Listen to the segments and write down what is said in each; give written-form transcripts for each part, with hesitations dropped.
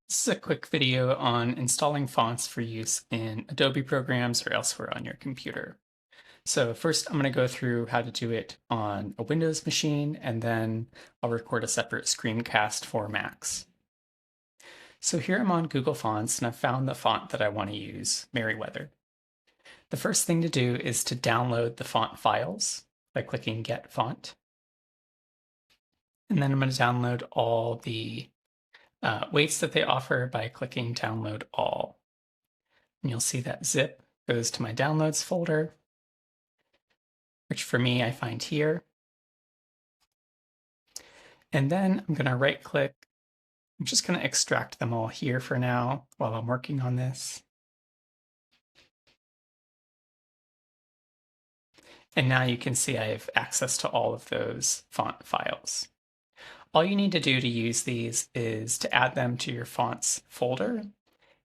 This is a quick video on installing fonts for use in Adobe programs or elsewhere on your computer. So first I'm going to go through how to do it on a Windows machine, and then I'll record a separate screencast for Macs. So here I'm on Google Fonts, and I've found the font that I want to use, Merriweather. The first thing to do is to download the font files by clicking Get Font. And then I'm going to download all the weights that they offer by clicking Download All. And you'll see that zip goes to my downloads folder, which for me I find here. And then I'm going to right click. I'm just going to extract them all here for now while I'm working on this. And now you can see I have access to all of those font files. All you need to do to use these is to add them to your fonts folder.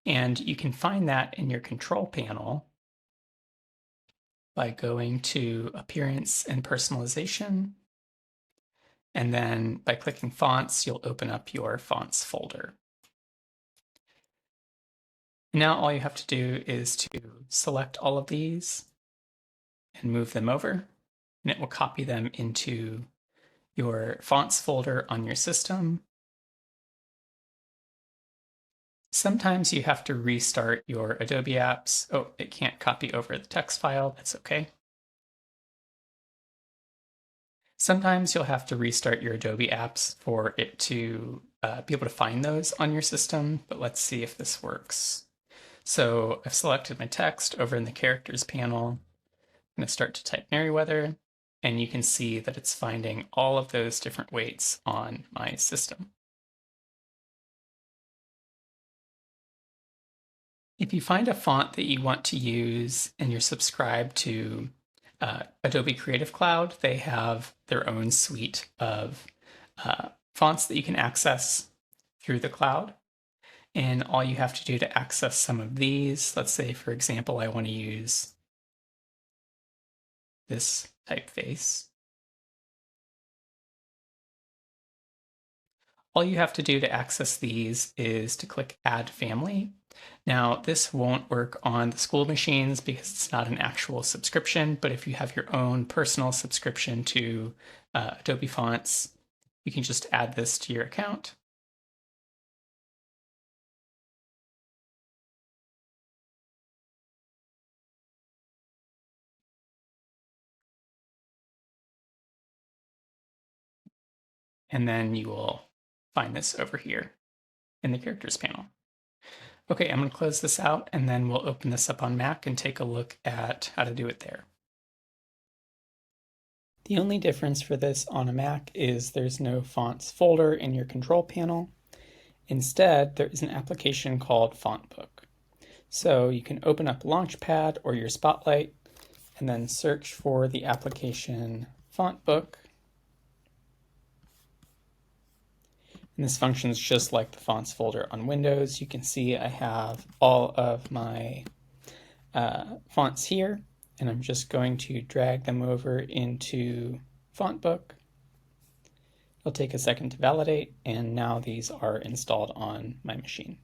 And you can find that in your control panel by going to Appearance and Personalization. And then by clicking Fonts, you'll open up your Fonts folder. Now all you have to do is to select all of these and move them over, and it will copy them into your Fonts folder on your system. Sometimes you have to restart your Adobe apps. Oh, it can't copy over the text file. That's okay. Sometimes you'll have to restart your Adobe apps for it to be able to find those on your system, but let's see if this works. So I've selected my text over in the characters panel. I'm going to start to type Merriweather, and you can see that it's finding all of those different weights on my system. If you find a font that you want to use and you're subscribed to Adobe Creative Cloud, they have their own suite of fonts that you can access through the cloud. And all you have to do to access some of these, let's say, for example, I want to use this typeface. All you have to do to access these is to click Add Family. Now, this won't work on the school machines because it's not an actual subscription, but if you have your own personal subscription to Adobe Fonts, you can just add this to your account. And then you will find this over here in the characters panel. Okay, I'm going to close this out, and then we'll open this up on Mac and take a look at how to do it there. The only difference for this on a Mac is there's no fonts folder in your control panel. Instead, there is an application called FontBook. So you can open up Launchpad or your Spotlight and then search for the application FontBook. And this functions just like the fonts folder on Windows. You can see I have all of my fonts here, and I'm just going to drag them over into FontBook. It'll take a second to validate, and now these are installed on my machine.